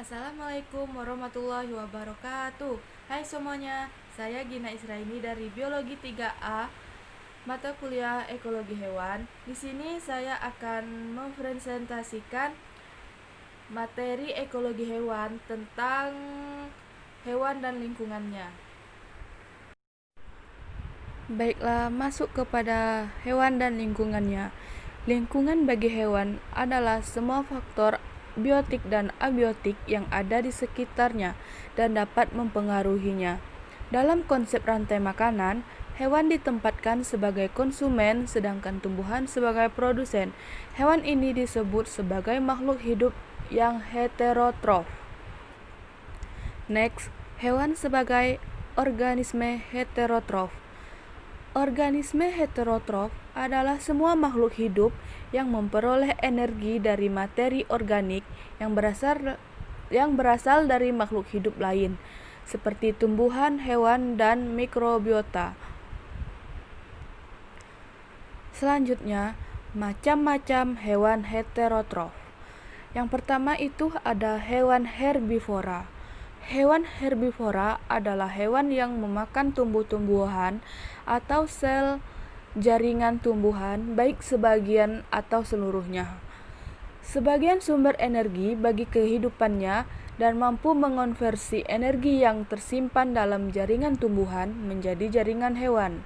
Assalamualaikum warahmatullahi wabarakatuh. Hai semuanya, saya Gina Israini dari Biologi 3A, mata kuliah Ekologi Hewan. Di sini saya akan mempresentasikan materi ekologi hewan tentang hewan dan lingkungannya. Baiklah, masuk kepada hewan dan lingkungannya. Lingkungan bagi hewan adalah semua faktor biotik dan abiotik yang ada di sekitarnya dan dapat mempengaruhinya. Dalam konsep rantai makanan, hewan ditempatkan sebagai konsumen sedangkan tumbuhan sebagai produsen. Hewan ini disebut sebagai makhluk hidup yang heterotrof. Next, hewan sebagai organisme heterotrof. Organisme heterotrof adalah semua makhluk hidup yang memperoleh energi dari materi organik yang berasal dari makhluk hidup lain, seperti tumbuhan, hewan, dan mikrobiota. Selanjutnya, macam-macam hewan heterotrof. Yang pertama itu ada hewan herbivora. Hewan herbivora adalah hewan yang memakan tumbuh-tumbuhan atau sel jaringan tumbuhan, baik sebagian atau seluruhnya. Sebagian sumber energi bagi kehidupannya dan mampu mengonversi energi yang tersimpan dalam jaringan tumbuhan menjadi jaringan hewan.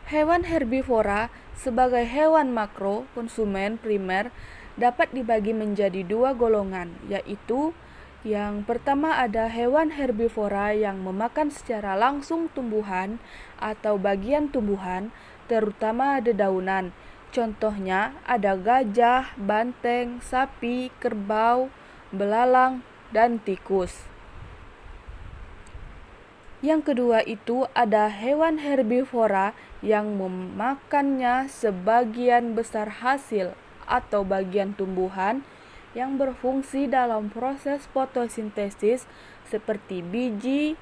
Hewan herbivora sebagai hewan makro konsumen primer dapat dibagi menjadi dua golongan, yaitu yang pertama ada hewan herbivora yang memakan secara langsung tumbuhan atau bagian tumbuhan, terutama dedaunan. Contohnya ada gajah, banteng, sapi, kerbau, belalang, dan tikus. Yang kedua itu ada hewan herbivora yang memakannya sebagian besar hasil atau bagian tumbuhan yang berfungsi dalam proses fotosintesis seperti biji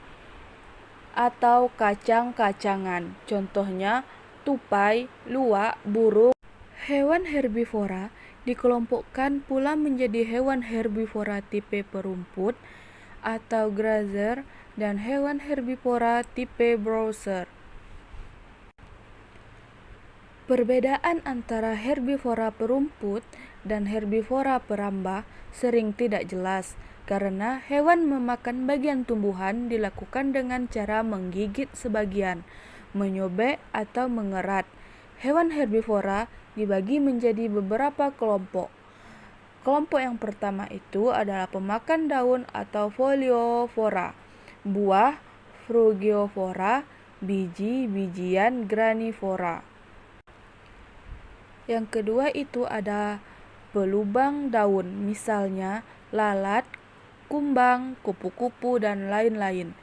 atau kacang-kacangan. Contohnya tupai, luwak, burung. Hewan herbivora dikelompokkan pula menjadi hewan herbivora tipe perumput atau grazer dan hewan herbivora tipe browser. Perbedaan antara herbivora perumput dan herbivora perambah sering tidak jelas karena hewan memakan bagian tumbuhan dilakukan dengan cara menggigit sebagian, menyobek atau mengerat. Hewan herbivora dibagi menjadi beberapa kelompok. Kelompok yang pertama itu adalah pemakan daun atau foliovora, buah frugiovora, biji-bijian granivora. Yang kedua itu ada pelubang daun, misalnya lalat, kumbang, kupu-kupu, dan lain-lain.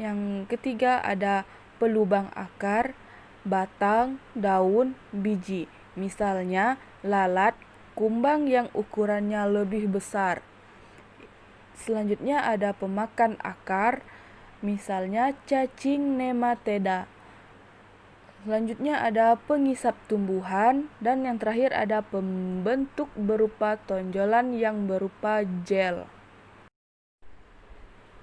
Yang ketiga ada pelubang akar, batang, daun, biji, misalnya lalat, kumbang yang ukurannya lebih besar. Selanjutnya ada pemakan akar, misalnya cacing nemateda. Selanjutnya ada pengisap tumbuhan, dan yang terakhir ada pembentuk berupa tonjolan yang berupa gel.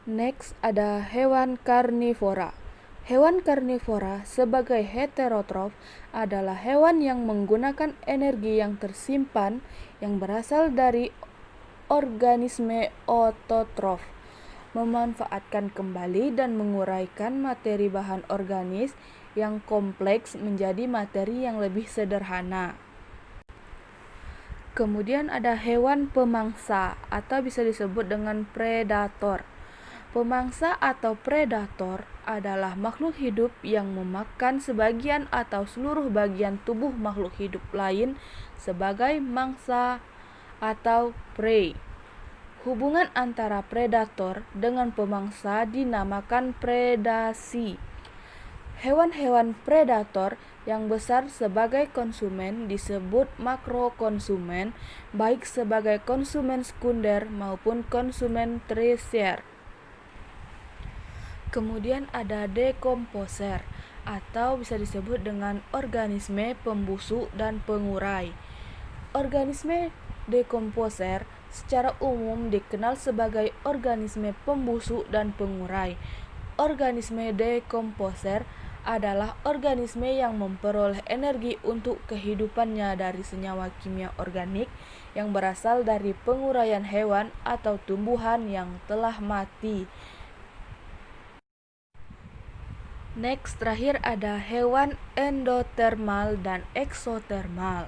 Next ada hewan karnivora. Hewan karnivora sebagai heterotrof adalah hewan yang menggunakan energi yang tersimpan yang berasal dari organisme ototrof, memanfaatkan kembali dan menguraikan materi bahan organis yang kompleks menjadi materi yang lebih sederhana. Kemudian ada hewan pemangsa atau bisa disebut dengan predator. Pemangsa atau predator adalah makhluk hidup yang memakan sebagian atau seluruh bagian tubuh makhluk hidup lain sebagai mangsa atau prey. Hubungan antara predator dengan pemangsa dinamakan predasi. Hewan-hewan predator yang besar sebagai konsumen disebut makrokonsumen, baik sebagai konsumen sekunder maupun konsumen tersier. Kemudian ada dekomposer atau bisa disebut dengan organisme pembusuk dan pengurai. Organisme Dekomposer secara umum dikenal sebagai organisme pembusuk dan pengurai. Organisme dekomposer adalah organisme yang memperoleh energi untuk kehidupannya dari senyawa kimia organik yang berasal dari penguraian hewan atau tumbuhan yang telah mati. Next, terakhir ada hewan endotermal dan eksotermal.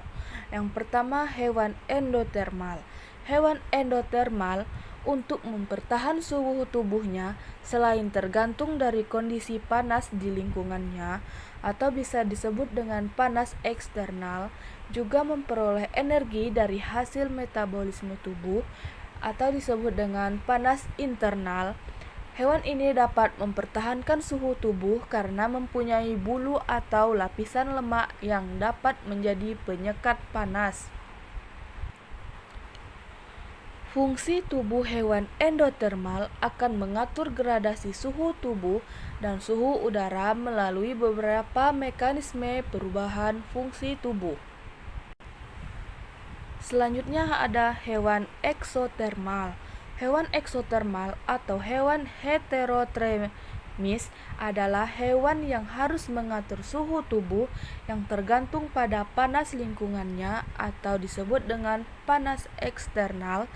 Yang pertama, hewan endotermal. Hewan endotermal untuk mempertahan suhu tubuhnya selain tergantung dari kondisi panas di lingkungannya atau bisa disebut dengan panas eksternal, juga memperoleh energi dari hasil metabolisme tubuh atau disebut dengan panas internal. Hewan ini dapat mempertahankan suhu tubuh karena mempunyai bulu atau lapisan lemak yang dapat menjadi penyekat panas. Fungsi tubuh hewan endotermal akan mengatur gradasi suhu tubuh dan suhu udara melalui beberapa mekanisme perubahan fungsi tubuh. Selanjutnya ada hewan eksotermal. Hewan eksotermal atau hewan heterothermis adalah hewan yang harus mengatur suhu tubuh yang tergantung pada panas lingkungannya atau disebut dengan panas eksternal.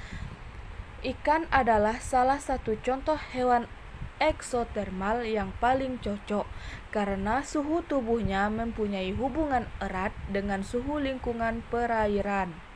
Ikan adalah salah satu contoh hewan eksotermal yang paling cocok karena suhu tubuhnya mempunyai hubungan erat dengan suhu lingkungan perairan.